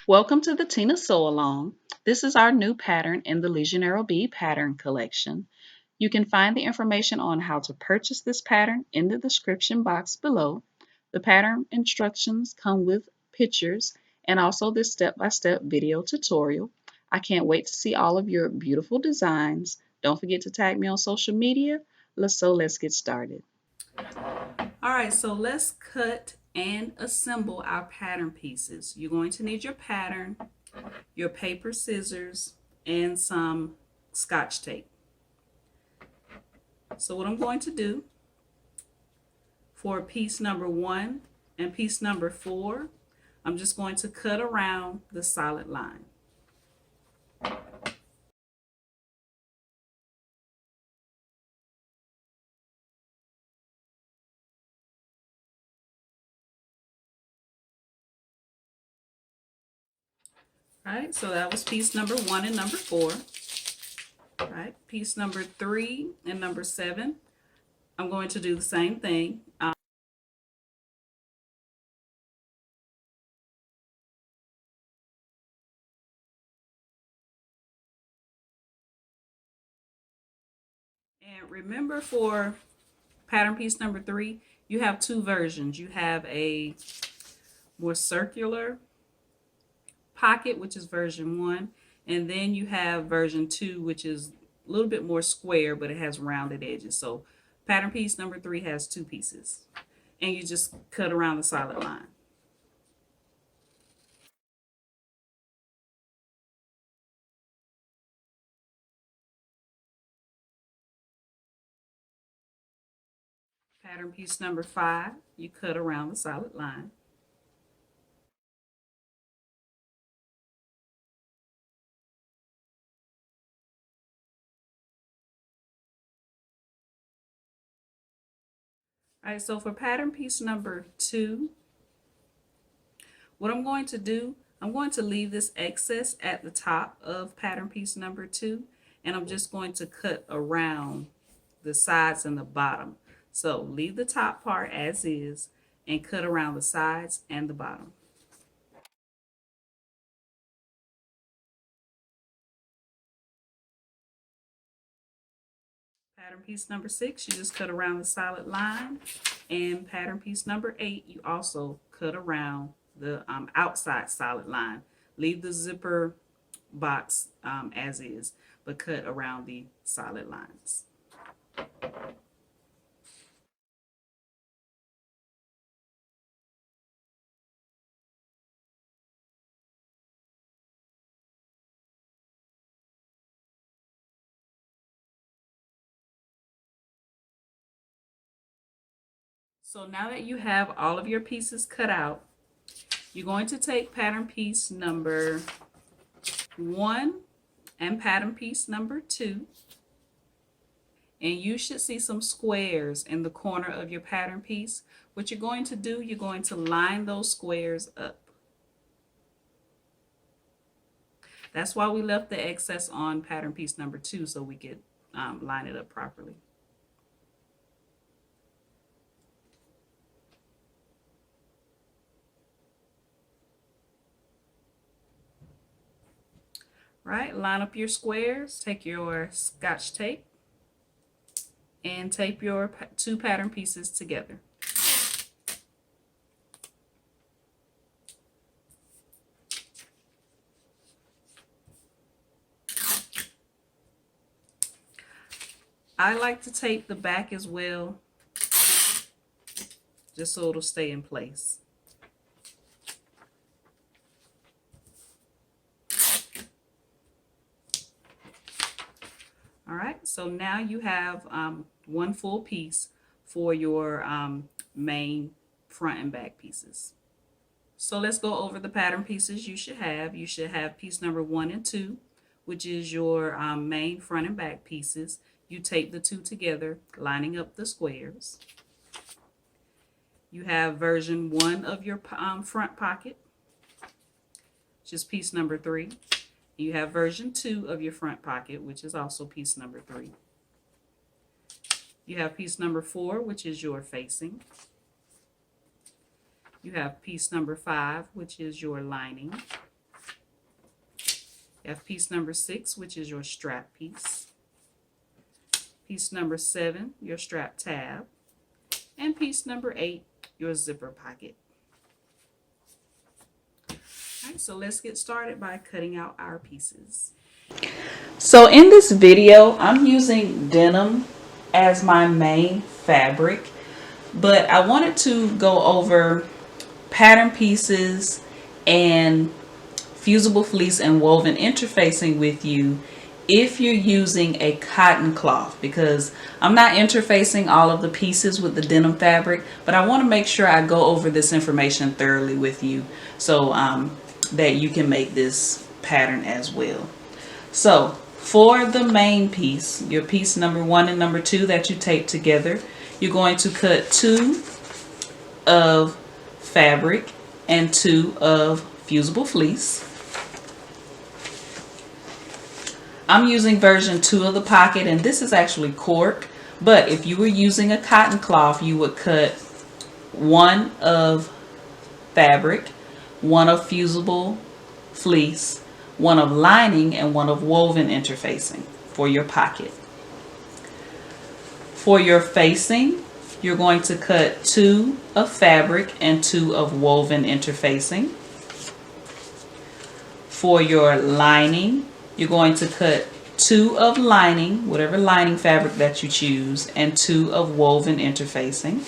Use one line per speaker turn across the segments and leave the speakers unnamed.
Welcome to the Tina Sew Along. This is our new pattern in the Legionnaire B pattern collection. You can find the information on how to purchase this pattern in the description box below. The pattern instructions come with pictures and also this step-by-step video tutorial. I can't wait to see all of your beautiful designs. Don't forget to tag me on social media. Let's get started. All right, so let's cut and assemble our pattern pieces. You're going to need your pattern, your paper, scissors, and some Scotch tape. So what I'm going to do for piece number 1 and piece number 4, I'm just going to cut around the solid line. All right, so that was piece number 1 and number 4. All right, piece number 3 and number 7, I'm going to do the same thing. And remember, for pattern piece number 3, you have two versions. You have a more circular pocket, which is version 1, and then you have version 2, which is a little bit more square, but it has rounded edges. So pattern piece number 3 has 2 pieces, and you just cut around the solid line. Pattern piece number 5, you cut around the solid line. All right, so for pattern piece number 2, what I'm going to do, I'm going to leave this excess at the top of pattern piece number 2, and I'm just going to cut around the sides and the bottom. So leave the top part as is and cut around the sides and the bottom. Pattern piece number 6, you just cut around the solid line, and pattern piece number 8, you also cut around the outside solid line. Leave the zipper box as is, but cut around the solid lines. So now that you have all of your pieces cut out, you're going to take pattern piece number 1 and pattern piece number 2, and you should see some squares in the corner of your pattern piece. What you're going to do, you're going to line those squares up. That's why we left the excess on pattern piece number 2, so we could line it up properly. Right, line up your squares, take your Scotch tape, and tape your 2 pattern pieces together. I like to tape the back as well, just so it'll stay in place. All right, so now you have 1 full piece for your main front and back pieces. So let's go over the pattern pieces you should have. You should have piece number 1 and 2, which is your main front and back pieces. You tape the 2 together, lining up the squares. You have version 1 of your front pocket, which is piece number 3. You have version 2 of your front pocket, which is also piece number 3. You have piece number 4, which is your facing. You have piece number 5, which is your lining. You have piece number 6, which is your strap piece. Piece number 7, your strap tab. And piece number 8, your zipper pocket. Alright, so let's get started by cutting out our pieces. So in this video, I'm using denim as my main fabric, but I wanted to go over pattern pieces and fusible fleece and woven interfacing with you if you're using a cotton cloth, because I'm not interfacing all of the pieces with the denim fabric, but I want to make sure I go over this information thoroughly with you so that you can make this pattern as well. So for the main piece, your piece number 1 and number 2 that you tape together, you're going to cut 2 of fabric and 2 of fusible fleece. I'm using version 2 of the pocket, and this is actually cork, but if you were using a cotton cloth, you would cut 1 of fabric, 1 of fusible fleece, 1 of lining, and 1 of woven interfacing for your pocket. For your facing, you're going to cut 2 of fabric and 2 of woven interfacing. For your lining, you're going to cut 2 of lining, whatever lining fabric that you choose, and 2 of woven interfacing.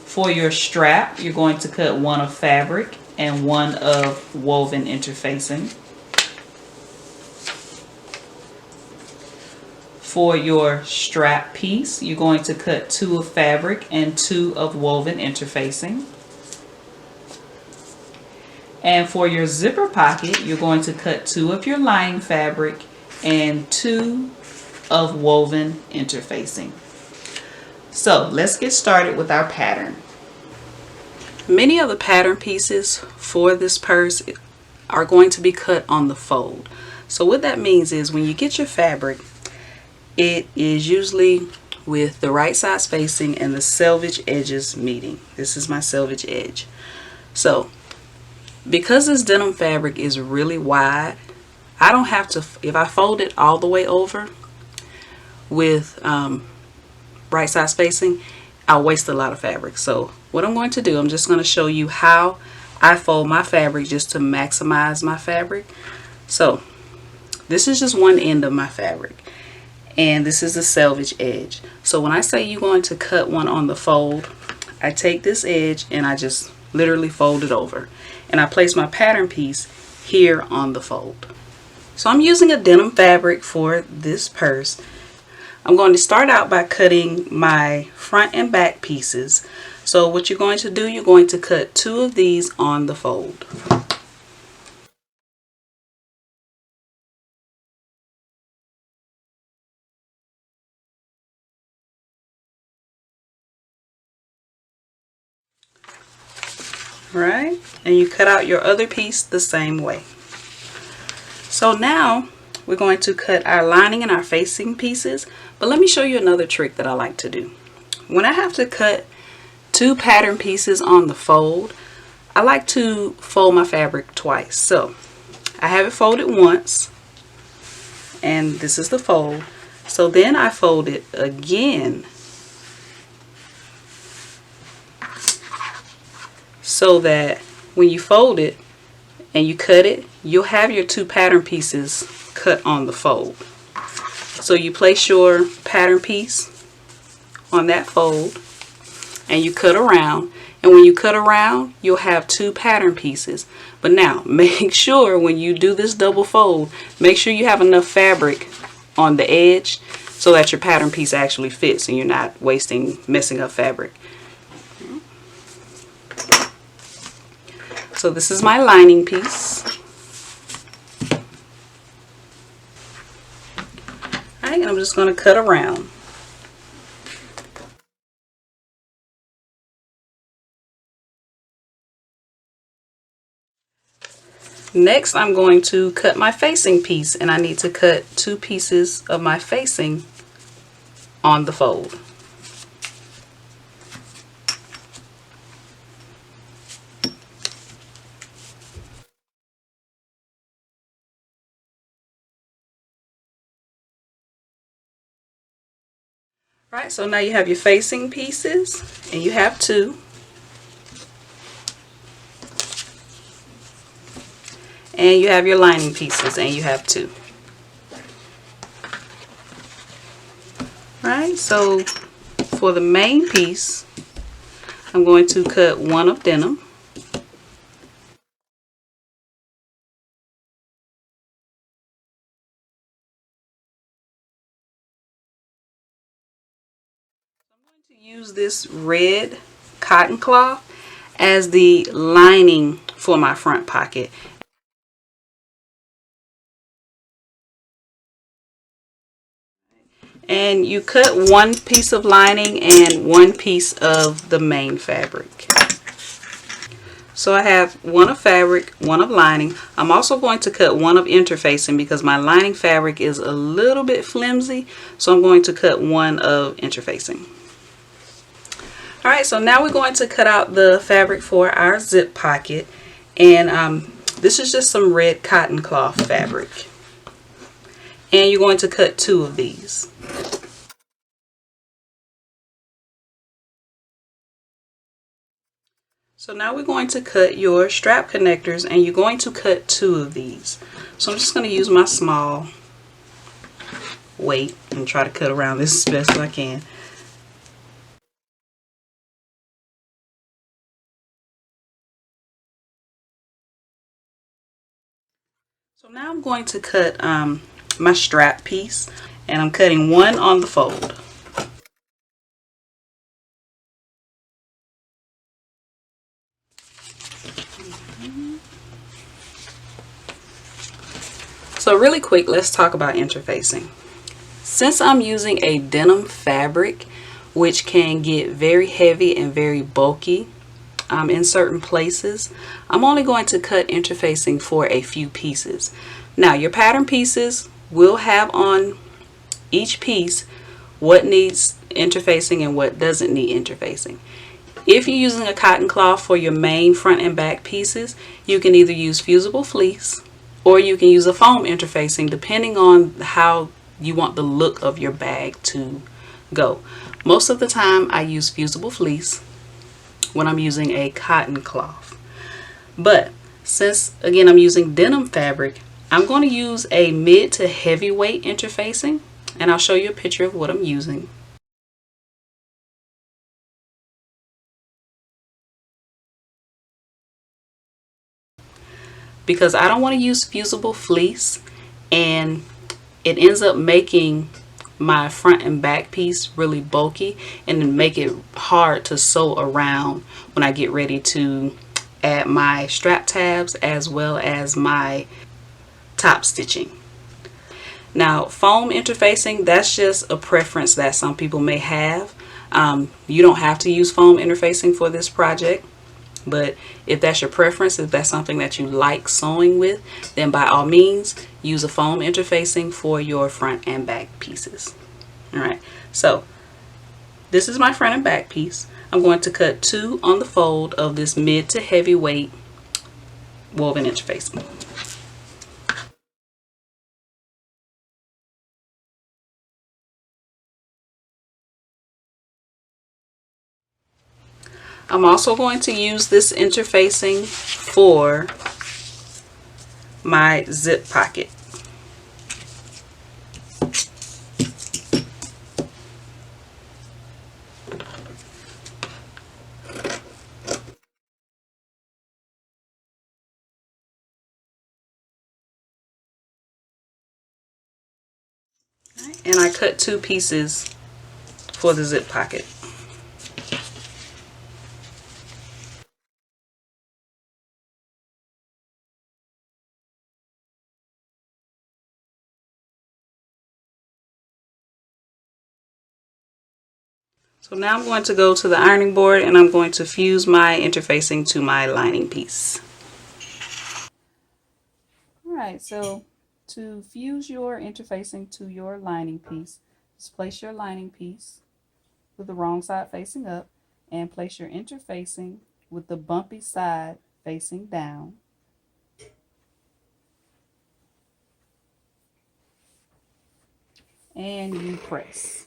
For your strap, you're going to cut 1 of fabric and 1 of woven interfacing. For your strap piece, you're going to cut 2 of fabric and 2 of woven interfacing. And for your zipper pocket, you're going to cut 2 of your lining fabric and 2 of woven interfacing. So let's get started with our pattern. Many of the pattern pieces for this purse are going to be cut on the fold. So what that means is when you get your fabric, it is usually with the right side spacing and the selvage edges meeting. This is my selvage edge. So because this denim fabric is really wide, I don't have to, if I fold it all the way over with right side spacing, I'll waste a lot of fabric. So what I'm going to do, I'm just going to show you how I fold my fabric just to maximize my fabric. So this is just one end of my fabric, and this is the selvage edge. So when I say you're going to cut one on the fold, I take this edge and I just literally fold it over, and I place my pattern piece here on the fold. So I'm using a denim fabric for this purse. I'm going to start out by cutting my front and back pieces. So what you're going to do, you're going to cut 2 of these on the fold. Right? And you cut out your other piece the same way. So now we're going to cut our lining and our facing pieces, but let me show you another trick that I like to do. When I have to cut 2 pattern pieces on the fold, I like to fold my fabric twice. So I have it folded once, and this is the fold. So then I fold it again, so that when you fold it and you cut it, you'll have your 2 pattern pieces cut on the fold. So you place your pattern piece on that fold and you cut around, and when you cut around, you'll have 2 pattern pieces. But now make sure when you do this double fold, make sure you have enough fabric on the edge so that your pattern piece actually fits and you're not messing up fabric. So this is my lining piece. Alright, and I'm just going to cut around. Next, I'm going to cut my facing piece, and I need to cut 2 pieces of my facing on the fold. Alright, so now you have your facing pieces, and you have two. And you have your lining pieces, and you have two. Alright, so for the main piece, I'm going to cut one of denim. To use this red cotton cloth as the lining for my front pocket. And you cut one piece of lining and one piece of the main fabric. So I have one of fabric, one of lining. I'm also going to cut one of interfacing because my lining fabric is a little bit flimsy, so I'm going to cut one of interfacing. Alright, so now we're going to cut out the fabric for our zip pocket, and this is just some red cotton cloth fabric. And you're going to cut two of these. So now we're going to cut your strap connectors, and you're going to cut two of these. So I'm just going to use my small weight and try to cut around this as best as I can. So now I'm going to cut my strap piece, and I'm cutting one on the fold. So really quick, let's talk about interfacing. Since I'm using a denim fabric, which can get very heavy and very bulky in certain places, I'm only going to cut interfacing for a few pieces. Now your pattern pieces will have on each piece what needs interfacing and what doesn't need interfacing. If you're using a cotton cloth for your main front and back pieces, you can either use fusible fleece or you can use a foam interfacing depending on how you want the look of your bag to go. Most of the time I use fusible fleece when I'm using a cotton cloth. But since again I'm using denim fabric, I'm going to use a mid to heavyweight interfacing, and I'll show you a picture of what I'm using. Because I don't want to use fusible fleece and it ends up making my front and back piece really bulky and then make it hard to sew around when I get ready to add my strap tabs as well as my top stitching. Now foam interfacing, that's just a preference that some people may have. You don't have to use foam interfacing for this project, but if that's your preference, if that's something that you like sewing with, then by all means use a foam interfacing for your front and back pieces. Alright, so this is my front and back piece. I'm going to cut two on the fold of this mid to heavyweight woven interfacing. I'm also going to use this interfacing for my zip pocket. And I cut two pieces for the zip pocket. So now I'm going to go to the ironing board and I'm going to fuse my interfacing to my lining piece. Alright, so to fuse your interfacing to your lining piece, just place your lining piece with the wrong side facing up and place your interfacing with the bumpy side facing down. And you press.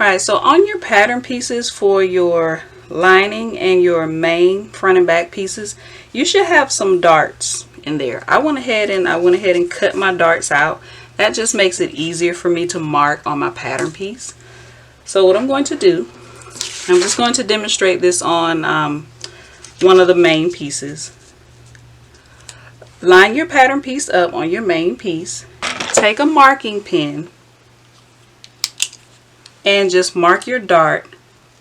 Alright, so on your pattern pieces for your lining and your main front and back pieces, you should have some darts in there. I went ahead and cut my darts out. That just makes it easier for me to mark on my pattern piece. So what I'm going to do, I'm just going to demonstrate this on one of the main pieces. Line your pattern piece up on your main piece. Take a marking pen and just mark your dart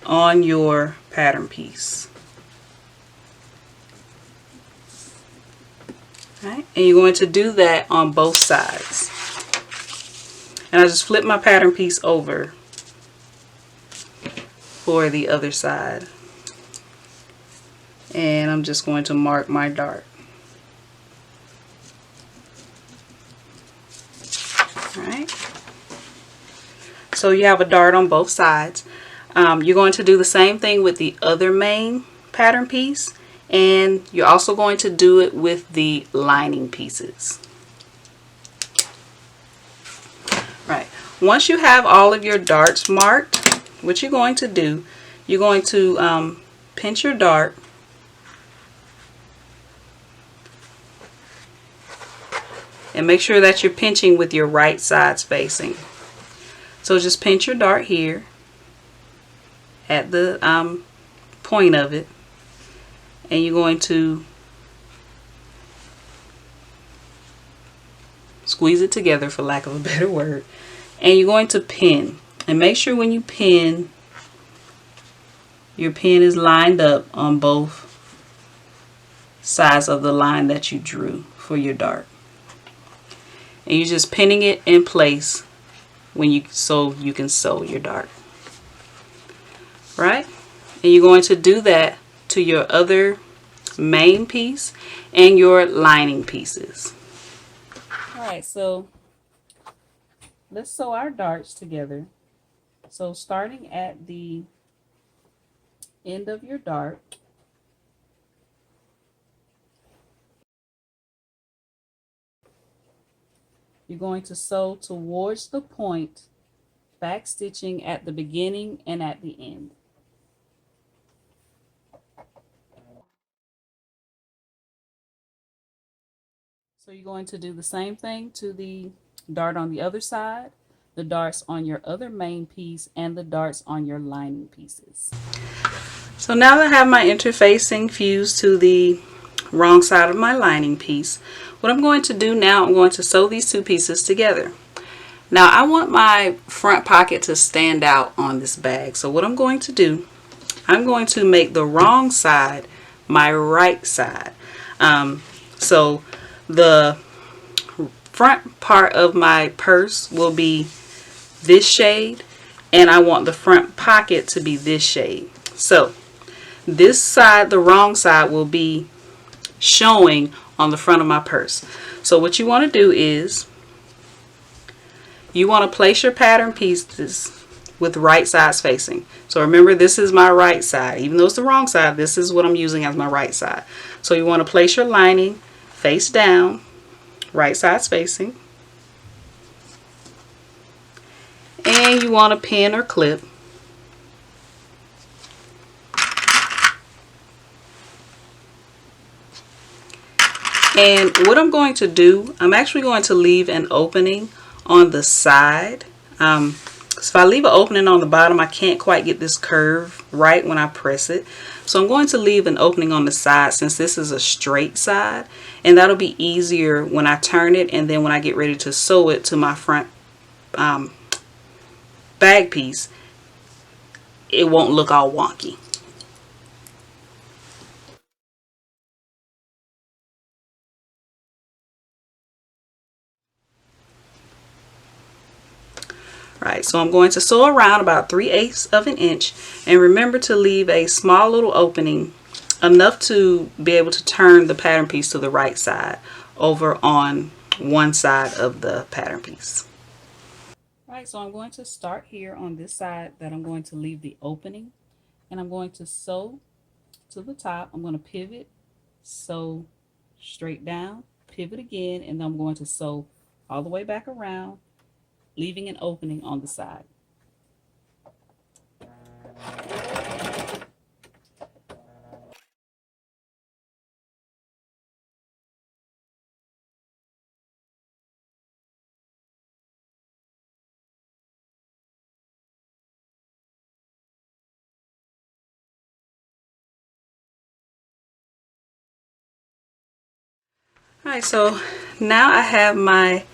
on your pattern piece. Right? And you're going to do that on both sides. And I just flip my pattern piece over for the other side. And I'm just going to mark my dart. Alright. So you have a dart on both sides. You're going to do the same thing with the other main pattern piece, and you're also going to do it with the lining pieces. Right. Once you have all of your darts marked, what you're going to do, you're going to pinch your dart and make sure that you're pinching with your right sides facing. So just pinch your dart here at the point of it, and you're going to squeeze it together, for lack of a better word, and you're going to pin. And make sure when you pin, your pin is lined up on both sides of the line that you drew for your dart. And you're just pinning it in place so you can sew your dart. Right? And you're going to do that to your other main piece and your lining pieces. Alright, so let's sew our darts together. So starting at the end of your dart, you're going to sew towards the point, back stitching at the beginning and at the end. So you're going to do the same thing to the dart on the other side, the darts on your other main piece, and the darts on your lining pieces. So now that I have my interfacing fused to the wrong side of my lining piece, what I'm going to do now, I'm going to sew these two pieces together. Now I want my front pocket to stand out on this bag. So what I'm going to do, I'm going to make the wrong side my right side. So the front part of my purse will be this shade, and I want the front pocket to be this shade. So this side, the wrong side, will be showing on the front of my purse. So what you want to do is you want to place your pattern pieces with right sides facing. So remember, this is my right side. Even though it's the wrong side, this is what I'm using as my right side. So you want to place your lining face down, right sides facing. And you want to pin or clip. And what I'm going to do, I'm actually going to leave an opening on the side. So if I leave an opening on the bottom, I can't quite get this curve right when I press it. So I'm going to leave an opening on the side since this is a straight side, and that'll be easier when I turn it, and then when I get ready to sew it to my front bag piece, it won't look all wonky. Right, so I'm going to sew around about 3/8 of an inch, and remember to leave a small little opening, enough to be able to turn the pattern piece to the right side over on one side of the pattern piece. Right, so I'm going to start here on this side that I'm going to leave the opening, and I'm going to sew to the top. I'm going to pivot, sew straight down, pivot again, and then I'm going to sew all the way back around, leaving an opening on the side. Alright, so now I have my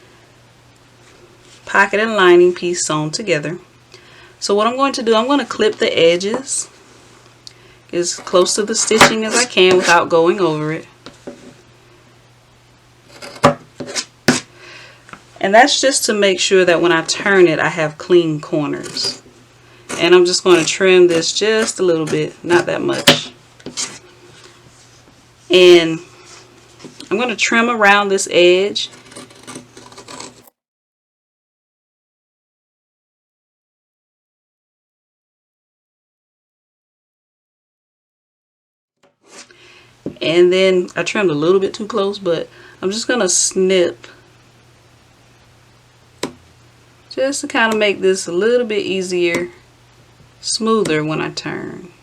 pocket and lining piece sewn together. So what I'm going to do, I'm going to clip the edges as close to the stitching as I can without going over it. And that's just to make sure that when I turn it, I have clean corners. And I'm just going to trim this just a little bit, not that much. And I'm going to trim around this edge. And then I trimmed a little bit too close, but I'm just going to snip just to kind of make this a little bit easier, smoother when I turn.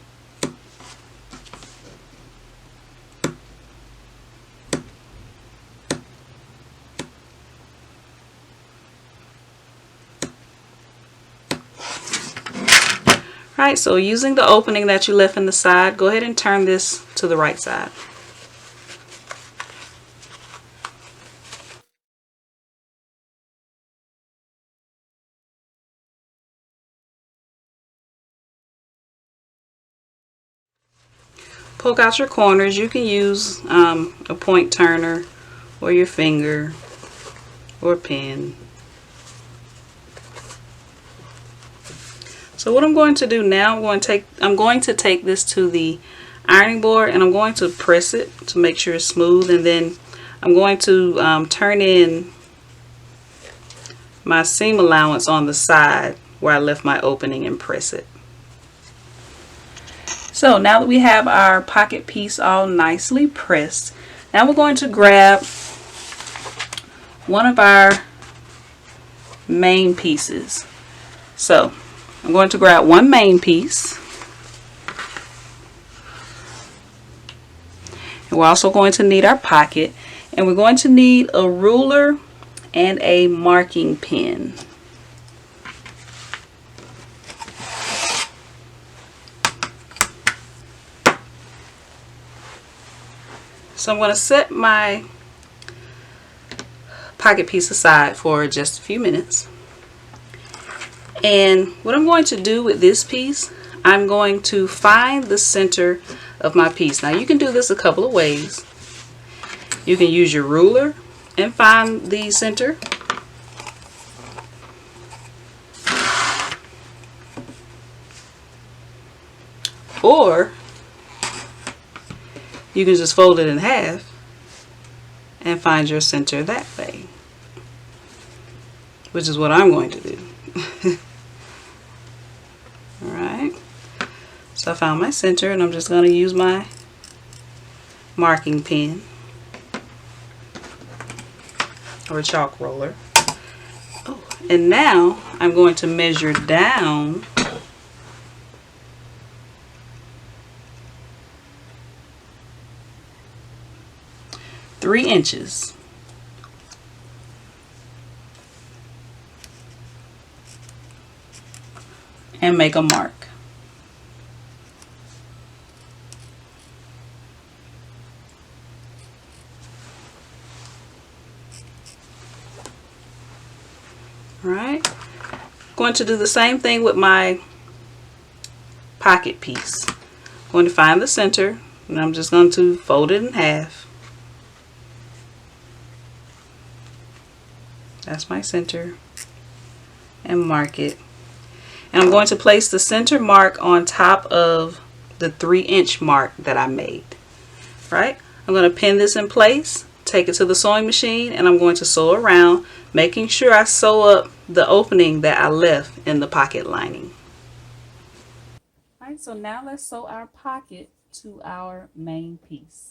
Right, so using the opening that you left in the side, go ahead and turn this to the right side. Poke out your corners. You can use a point turner or your finger or a pen. So what I'm going to do now, I'm going to take this to the ironing board and I'm going to press it to make sure it's smooth, and then I'm going to turn in my seam allowance on the side where I left my opening and press it. So now that we have our pocket piece all nicely pressed, now we're going to grab one of our main pieces. So I'm going to grab one main piece, and we're also going to need our pocket, and we're going to need a ruler and a marking pen. So I'm going to set my pocket piece aside for just a few minutes. And what I'm going to do with this piece, I'm going to find the center of my piece. Now you can do this a couple of ways. You can use your ruler and find the center. Or you can just fold it in half and find your center that way, which is what I'm going to do. Alright, so I found my center and I'm just going to use my marking pen or a chalk roller. Oh, and now I'm going to measure down 3 inches. And make a mark. Alright, going to do the same thing with my pocket piece. I'm going to find the center and I'm just going to fold it in half. That's my center, and mark it. And I'm going to place the center mark on top of the 3-inch mark that I made. Right? I'm going to pin this in place, take it to the sewing machine, and I'm going to sew around, making sure I sew up the opening that I left in the pocket lining. Alright, so now let's sew our pocket to our main piece.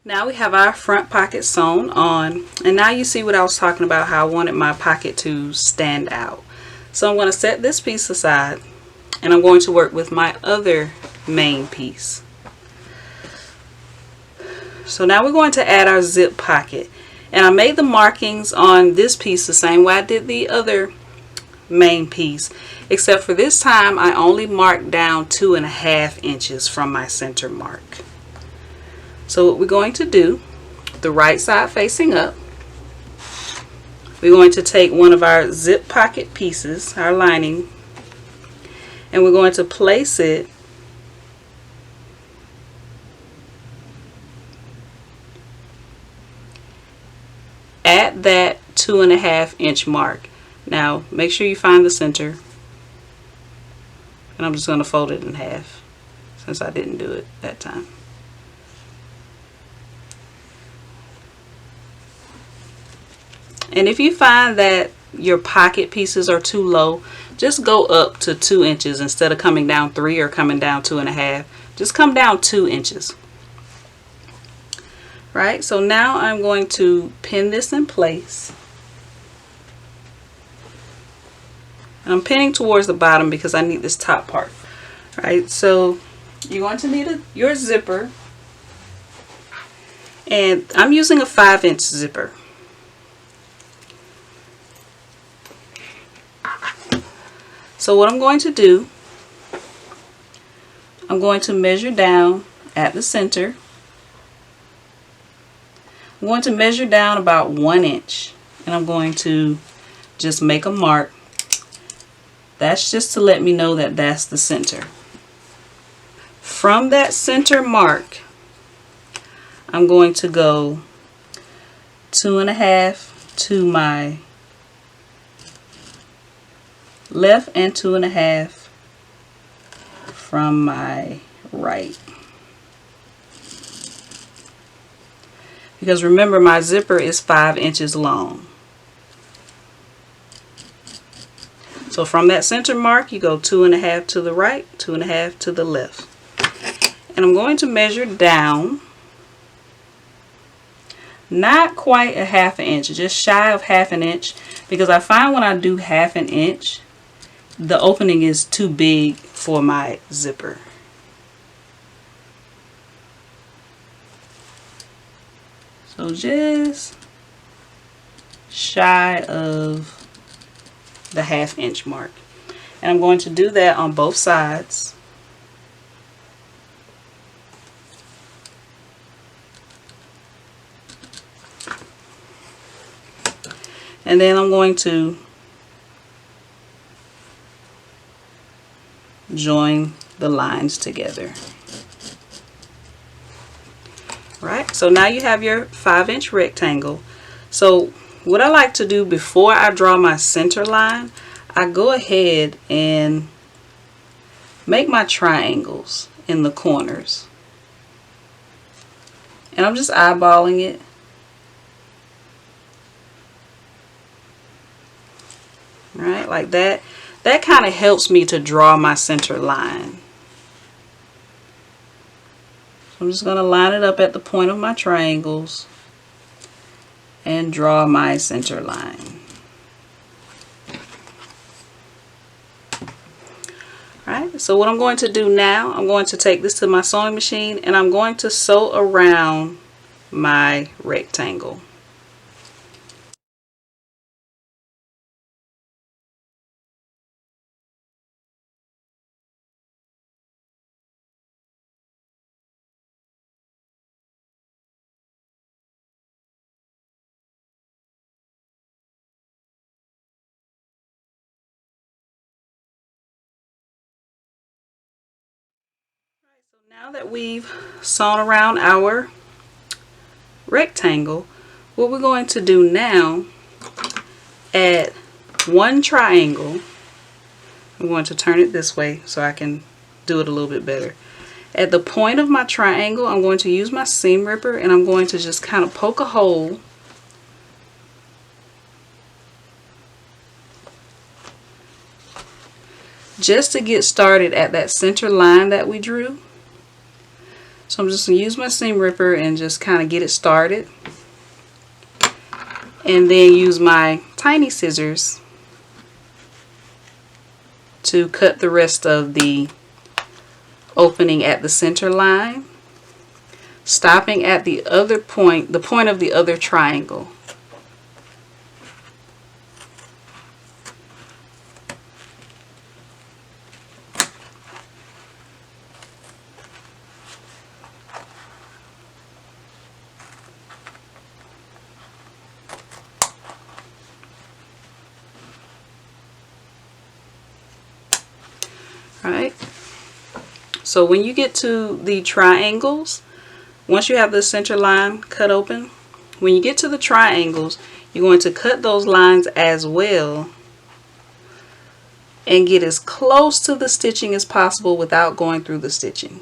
Now we have our front pocket sewn on, and now you see what I was talking about, how I wanted my pocket to stand out. So I'm going to set this piece aside and I'm going to work with my other main piece. So now we're going to add our zip pocket, And I made the markings on this piece the same way I did the other main piece, except for this time I only marked down 2.5 inches from my center mark. So what we're going to do, the right side facing up, we're going to take one of our zip pocket pieces, our lining, and we're going to place it at that 2.5 inch mark. Now make sure you find the center, and I'm just going to fold it in half since I didn't do it that time. And if you find that your pocket pieces are too low, just go up to 2 inches instead of coming down 3 or coming down 2.5. Just come down 2 inches. Right, so now I'm going to pin this in place. And I'm pinning towards the bottom because I need this top part. Right, so you're going to need your zipper. And I'm using a 5-inch zipper. So what I'm going to do, I'm going to measure down at the center. I'm going to measure down about 1 inch, and I'm going to just make a mark. That's just to let me know that that's the center. From that center mark, I'm going to go 2.5 to my left and 2.5 from my right. Because remember, my zipper is 5 inches long. So from that center mark, you go 2.5 to the right, 2.5 to the left. And I'm going to measure down, not quite a 1/2 inch, just shy of 1/2 inch, because I find when I do 1/2 inch, the opening is too big for my zipper. So just shy of the 1/2 inch mark. And I'm going to do that on both sides. And then I'm going to join the lines together. Right, so now you have your 5-inch rectangle. So what I like to do before I draw my center line, I go ahead and make my triangles in the corners. And I'm just eyeballing it. Right, like that. That kind of helps me to draw my center line. So I'm just going to line it up at the point of my triangles and draw my center line. Alright, so what I'm going to do now, I'm going to take this to my sewing machine and I'm going to sew around my rectangle. Now that we've sewn around our rectangle, what we're going to do now, at one triangle, I'm going to turn it this way so I can do it a little bit better. At the point of my triangle, I'm going to use my seam ripper and I'm going to just kind of poke a hole just to get started at that center line that we drew. So I'm just going to use my seam ripper and just kind of get it started. And then use my tiny scissors to cut the rest of the opening at the center line, stopping at the other point, the point of the other triangle.
All right. So when you get to the triangles, once you have the center line cut open, when you get to the triangles, you're going to cut those lines as well and get as close to the stitching as possible without going through the stitching.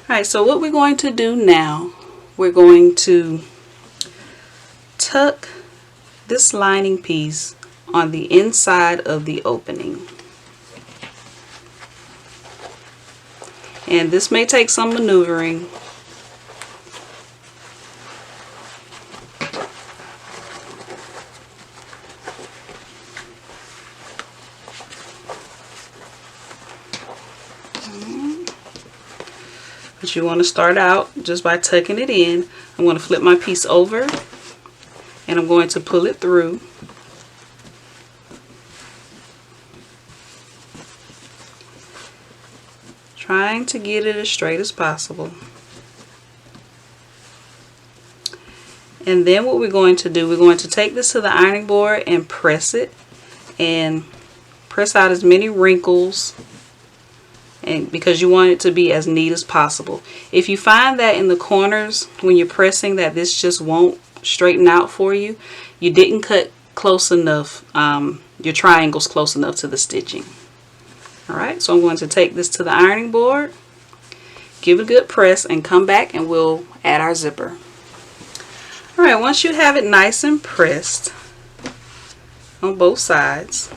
Alright, so what we're going to do now, we're going to tuck this lining piece on the inside of the opening. And this may take some maneuvering. But you want to start out just by tucking it in. I'm going to flip my piece over and I'm going to pull it through. Trying to get it as straight as possible. And then what we're going to do, we're going to take this to the ironing board and press it. And press out as many wrinkles, and because you want it to be as neat as possible. If you find that in the corners when you're pressing that this just won't straighten out for you, you didn't cut close enough, your triangles close enough to the stitching. Alright, so I'm going to take this to the ironing board, give it a good press, and come back and we'll add our zipper. Alright, once you have it nice and pressed on both sides,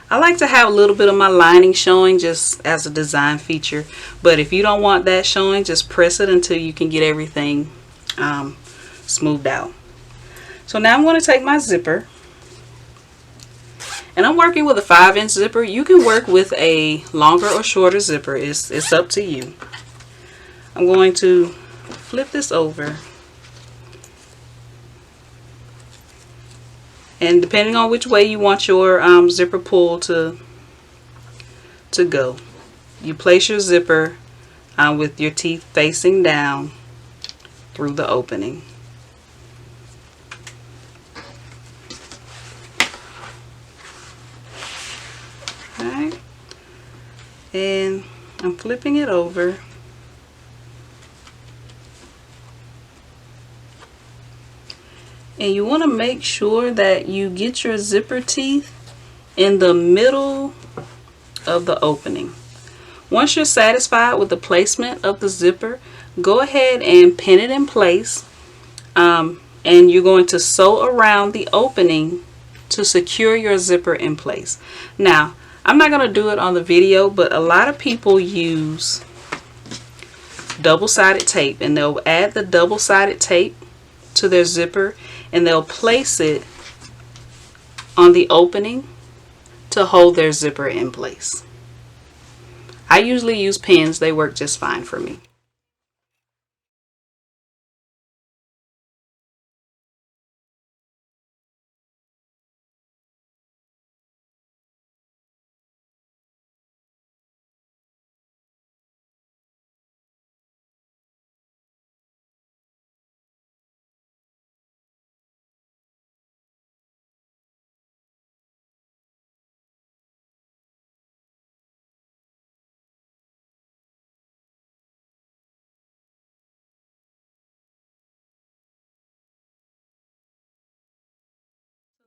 I like to have a little bit of my lining showing just as a design feature, but if you don't want that showing, just press it until you can get everything smoothed out. So now I'm going to take my zipper, and I'm working with a 5-inch zipper. You can work with a longer or shorter zipper, it's up to you. I'm going to flip this over, and depending on which way you want your zipper pull to go, you place your zipper with your teeth facing down through the opening. Alright, and I'm flipping it over. And you want to make sure that you get your zipper teeth in the middle of the opening. Once you're satisfied with the placement of the zipper, go ahead and pin it in place. And you're going to sew around the opening to secure your zipper in place. Now, I'm not going to do it on the video, but a lot of people use double-sided tape, and they'll add the double-sided tape to their zipper and they'll place it on the opening to hold their zipper in place. I usually use pins, they work just fine for me.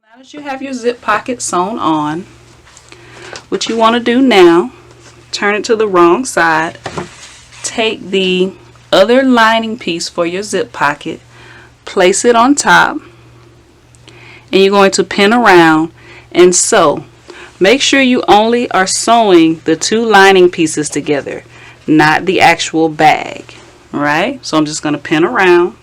Now that you have your zip pocket sewn on, what you want to do now, turn it to the wrong side, take the other lining piece for your zip pocket, place it on top, and you're going to pin around and sew. Make sure you only are sewing the two lining pieces together. not the actual bag. All right, so I'm just going to pin around.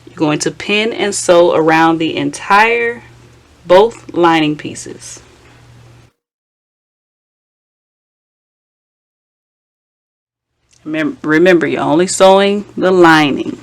You're going to pin and sew around the entire, both lining pieces. Remember, you're only sewing the lining.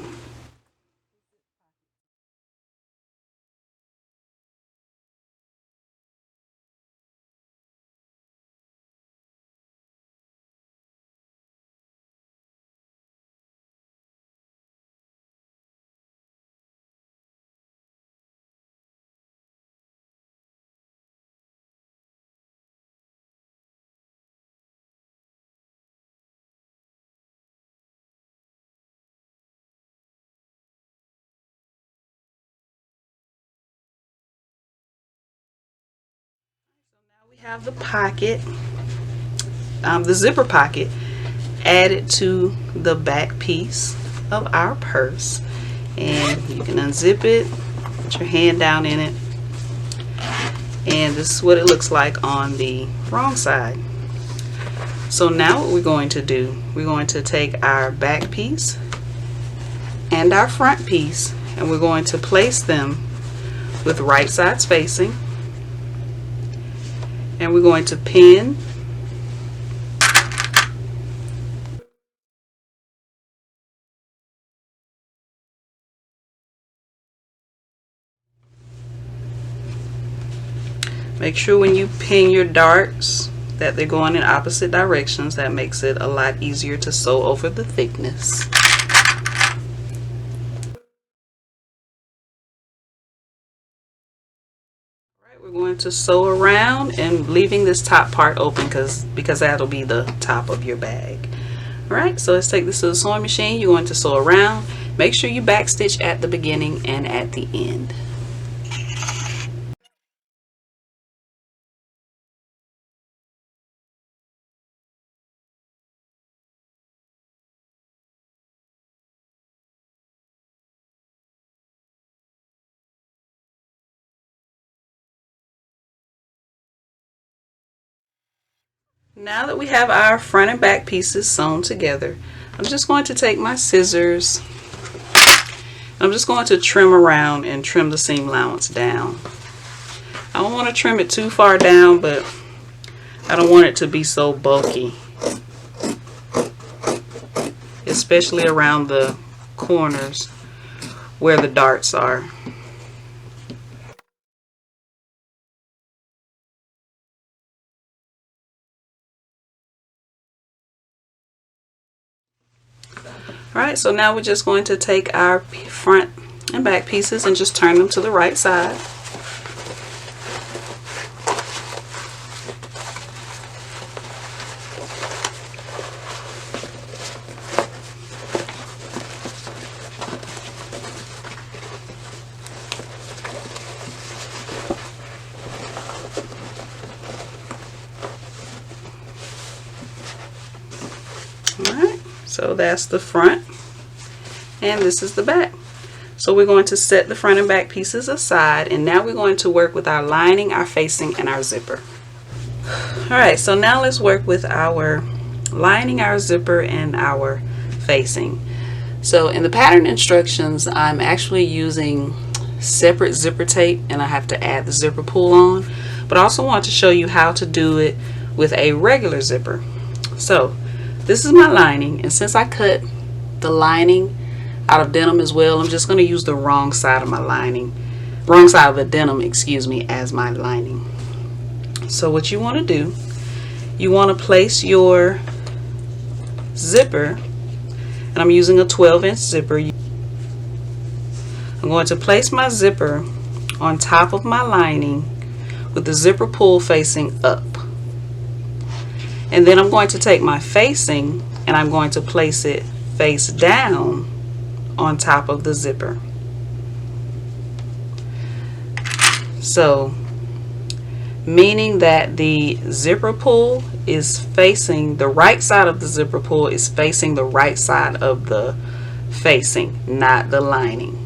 We have the pocket, the zipper pocket added to the back piece of our purse, and you can unzip it, put your hand down in it, and this is what it looks like on the wrong side. So now what we're going to do, we're going to take our back piece and our front piece, and we're going to place them with right sides facing, and we're going to pin make sure when you pin your darts that they're going in opposite directions. That makes it a lot easier to sew over the thickness. We're going to sew around and leaving this top part open because that'll be the top of your bag. Alright, so let's take this to the sewing machine. You're going to sew around. Make sure you back stitch at the beginning and at the end. Now that we have our front and back pieces sewn together, I'm just going to take my scissors. I'm just going to trim around and trim the seam allowance down. I don't want to trim it too far down, but I don't want it to be so bulky, especially around the corners where the darts are. Alright, so now we're just going to take our front and back pieces and just turn them to the right side. Alright, so that's the front and this is the back. So we're going to set the front and back pieces aside, and now we're going to work with our lining, our facing, and our zipper. Alright, so now let's work with our lining, our zipper, and our facing. So in the pattern instructions, I'm actually using separate zipper tape, and I have to add the zipper pull on, but I also want to show you how to do it with a regular zipper. So this is my lining, and since I cut the lining out of denim as well, I'm just going to use the wrong side of my lining, wrong side of the denim, excuse me, as my lining. So what you want to do, you want to place your zipper, and I'm using a 12-inch zipper. I'm going to place my zipper on top of my lining with the zipper pull facing up. And then I'm going to take my facing and I'm going to place it face down on top of the zipper. So, meaning that the zipper pull is facing, the right side of the zipper pull is facing the right side of the facing, not the lining.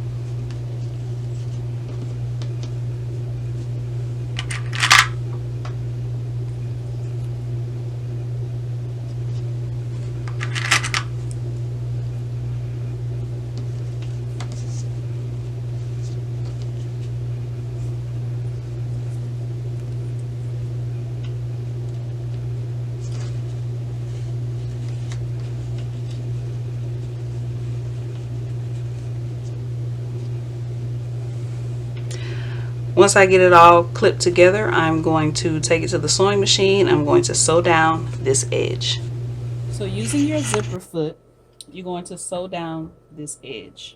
Once I get it all clipped together, I'm going to take it to the sewing machine. I'm going to sew down this edge. So using your zipper foot, you're going to sew down this edge.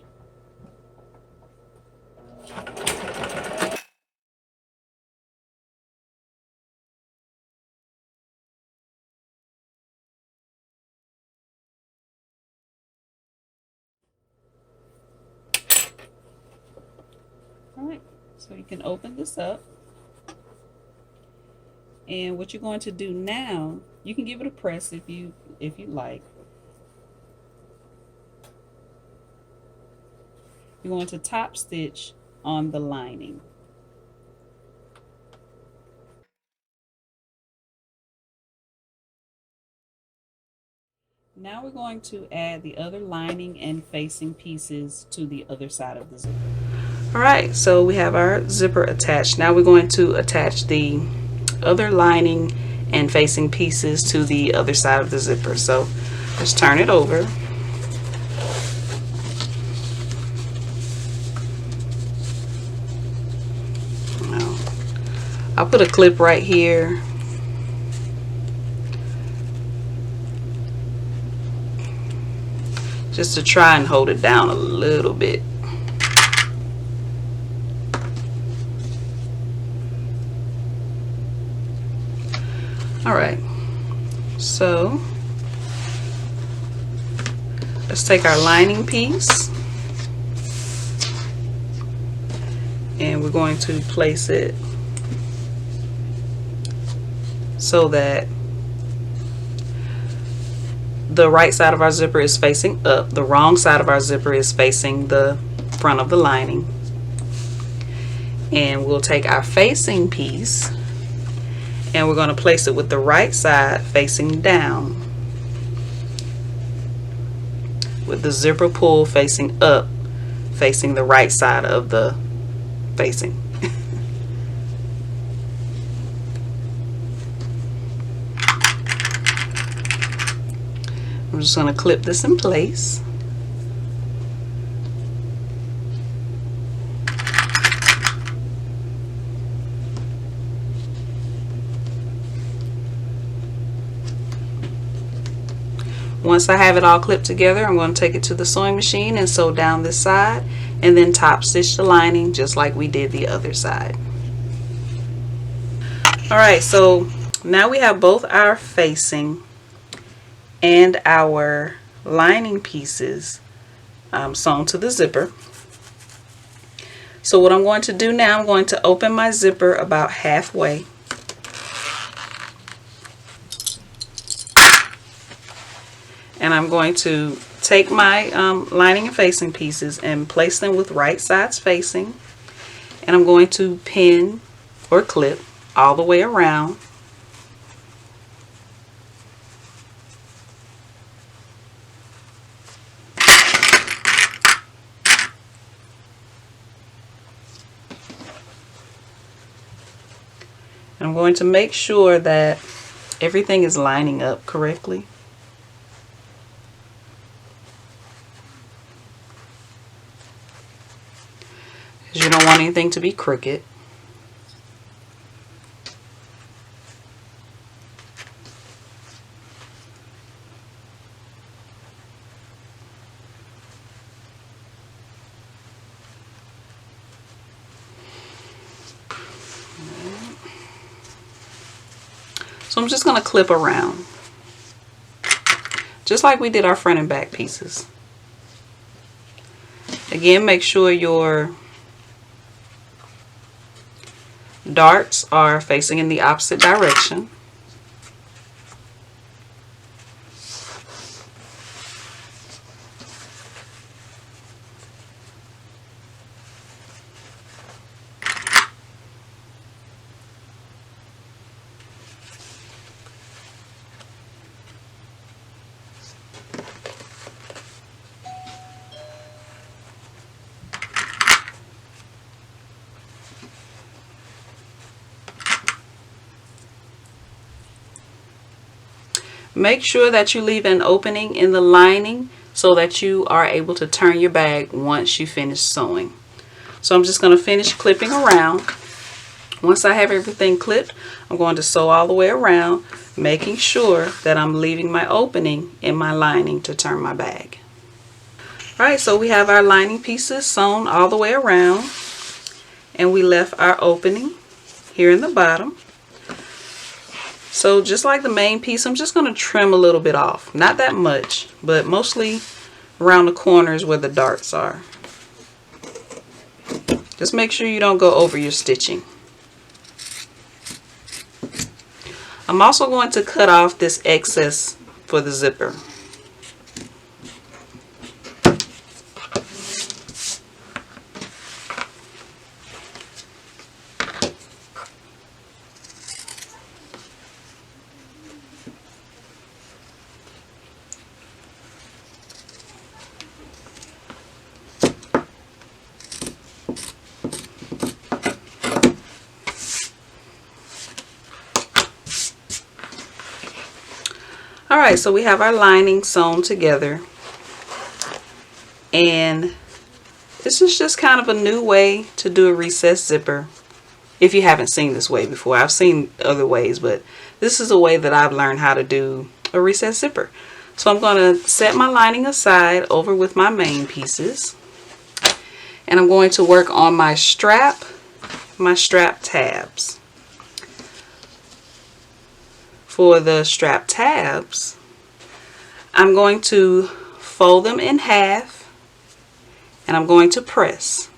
All right, so you can open this up. And what you're going to do now, you can give it a press if you like. You're going to top stitch on the lining. Now we're going to add the other lining and facing pieces to the other side of the zipper. All right, so we have our zipper attached. Now we're going to attach the other lining and facing pieces to the other side of the zipper. So let's turn it over. Now, I'll put a clip right here. Just to try and hold it down a little bit. All right, so let's take our lining piece and we're going to place it so that the right side of our zipper is facing up, the wrong side of our zipper is facing the front of the lining. And we'll take our facing piece and we're going to place it with the right side facing down, with the zipper pull facing up, facing the right side of the facing. I'm just going to clip this in place. Once I have it all clipped together, I'm going to take it to the sewing machine and sew down this side and then top stitch the lining just like we did the other side. Alright, so now we have both our facing and our lining pieces sewn to the zipper. So what I'm going to do now, I'm going to open my zipper about halfway. And I'm going to take my lining and facing pieces and place them with right sides facing. And I'm going to pin or clip all the way around. And I'm going to make sure that everything is lining up correctly. You don't want anything to be crooked. So I'm just going to clip around, just like we did our front and back pieces. Again, make sure your darts are facing in the opposite direction. Make sure that you leave an opening in the lining so that you are able to turn your bag once you finish sewing. So I'm just going to finish clipping around. Once I have everything clipped, I'm going to sew all the way around, making sure that I'm leaving my opening in my lining to turn my bag. Alright, so we have our lining pieces sewn all the way around, and we left our opening here in the bottom. So just like the main piece, I'm just going to trim a little bit off. Not that much, but mostly around the corners where the darts are. Just make sure you don't go over your stitching. I'm also going to cut off this excess for the zipper. Alright, so we have our lining sewn together, and this is just kind of a new way to do a recessed zipper. If you haven't seen this way before, I've seen other ways, but this is a way that I've learned how to do a recessed zipper. So I'm going to set my lining aside over with my main pieces, and I'm going to work on my strap tabs. For the strap tabs, I'm going to fold them in half, and I'm going to press.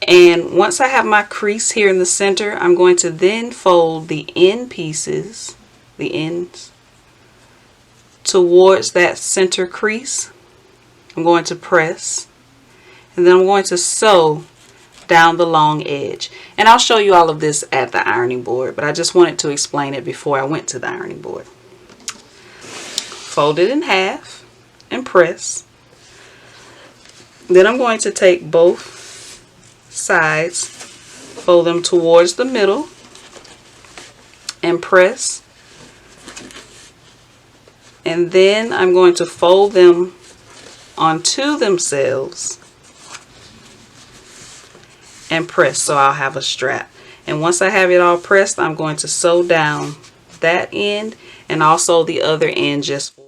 And once I have my crease here in the center, I'm going to then fold the end pieces, the ends, towards that center crease. I'm going to press, and then I'm going to sew down the long edge. And I'll show you all of this at the ironing board, but I just wanted to explain it before I went to the ironing board. Fold it in half and press. Then I'm going to take both sides, fold them towards the middle, and press. And then I'm going to fold them onto themselves and press, so I'll have a strap. And once I have it all pressed, I'm going to sew down that end and also the other end just for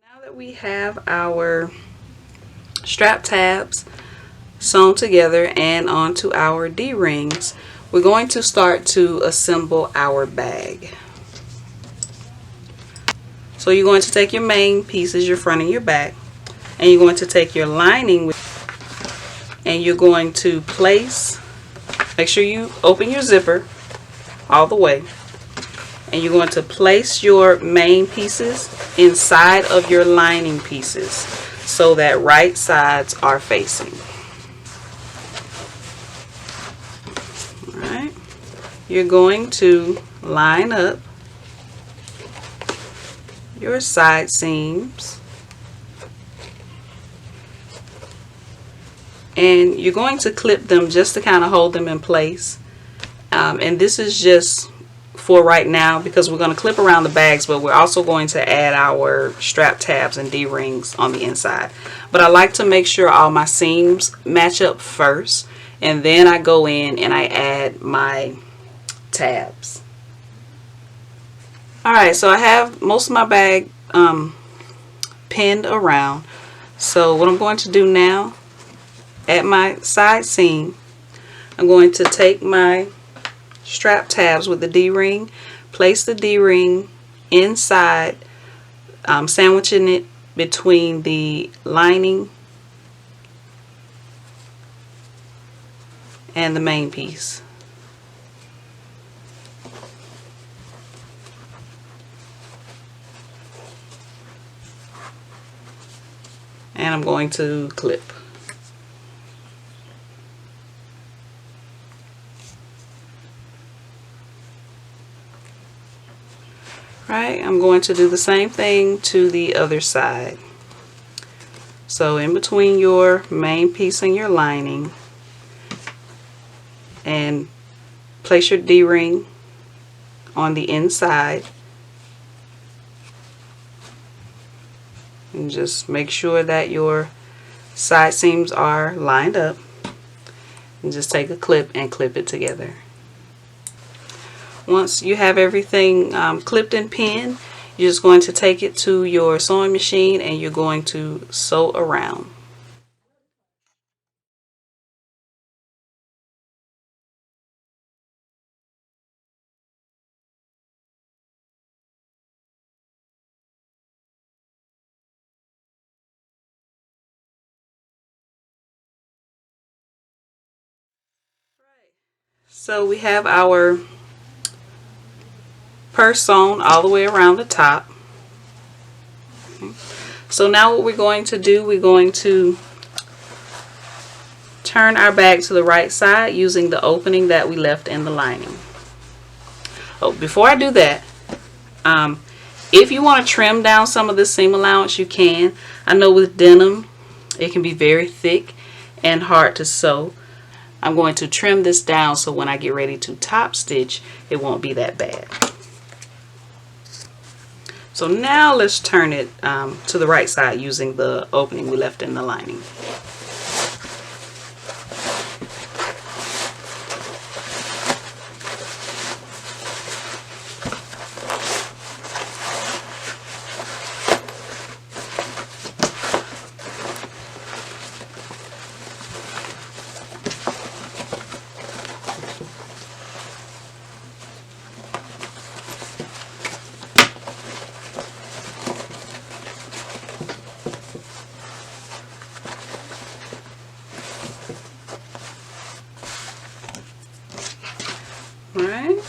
Now that we have our strap tabs sewn together and onto our D-rings, we're going to start to assemble our bag. So you're going to take your main pieces, your front and your back, and you're going to take your lining and you're going to place, make sure you open your zipper all the way, and you're going to place your main pieces inside of your lining pieces so that right sides are facing. Alright, you're going to line up your side seams, and you're going to clip them just to kind of hold them in place. And this is just for right now because we're going to clip around the bags, but we're also going to add our strap tabs and D-rings on the inside. But I like to make sure all my seams match up first, and then I go in and I add my tabs. Alright, so I have most of my bag pinned around. So what I'm going to do now, at my side seam, I'm going to take my strap tabs with the D-ring, place the D-ring inside, sandwiching it between the lining and the main piece. And I'm going to clip. Right, I'm going to do the same thing to the other side. So in between your main piece and your lining, and place your D-ring on the inside. And just make sure that your side seams are lined up, and just take a clip and clip it together. Once you have everything clipped and pinned, you're just going to take it to your sewing machine and you're going to sew around. So we have our purse sewn all the way around the top. So now what we're going to do, we're going to turn our bag to the right side using the opening that we left in the lining. Oh, before I do that, if you want to trim down some of the seam allowance, you can. I know with denim, it can be very thick and hard to sew. I'm going to trim this down so when I get ready to top stitch, it won't be that bad. So now let's turn it to the right side using the opening we left in the lining. Alright,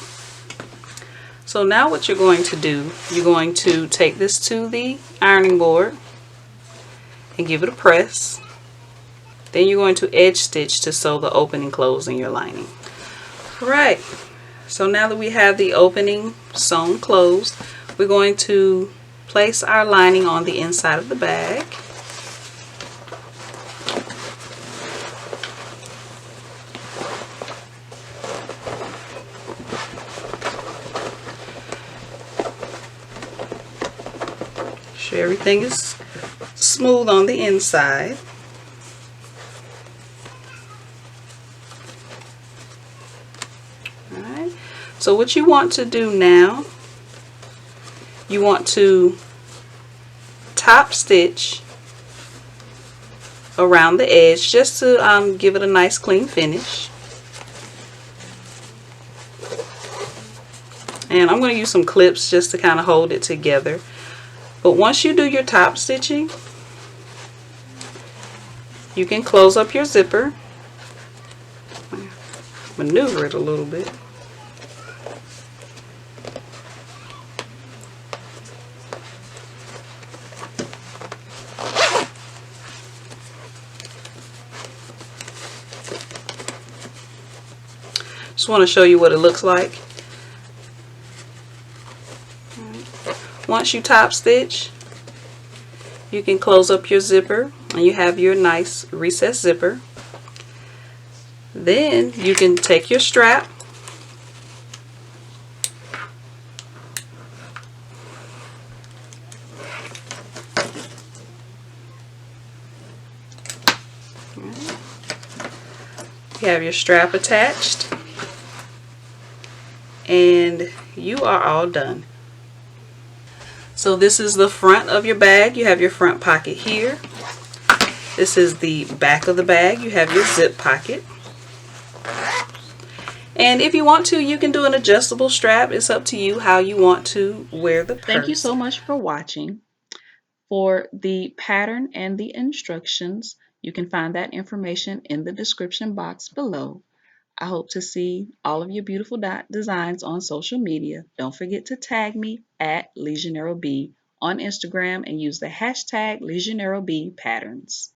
so now what you're going to do, you're going to take this to the ironing board and give it a press. Then you're going to edge stitch to sew the opening closed in your lining. Alright, so now that we have the opening sewn closed, we're going to place our lining on the inside of the bag. Sure everything is smooth on the inside. Alright, so what you want to do now, you want to top stitch around the edge just to give it a nice clean finish. And I'm going to use some clips just to kind of hold it together. But once you do your top stitching, you can close up your zipper, maneuver it a little bit. Just want to show you what it looks like. Once you top stitch, you can close up your zipper and you have your nice recessed zipper. Then you can take your strap you have your strap attached and you are all done. So this is the front of your bag. You have your front pocket here. This is the back of the bag. You have your zip pocket. And if you want to, you can do an adjustable strap. It's up to you how you want to wear the purse.
Thank you so much for watching. For the pattern and the instructions, you can find that information in the description box below. I hope to see all of your beautiful designs on social media. Don't forget to tag me at LegionnairelB on Instagram and use the hashtag LegionnairelB patterns.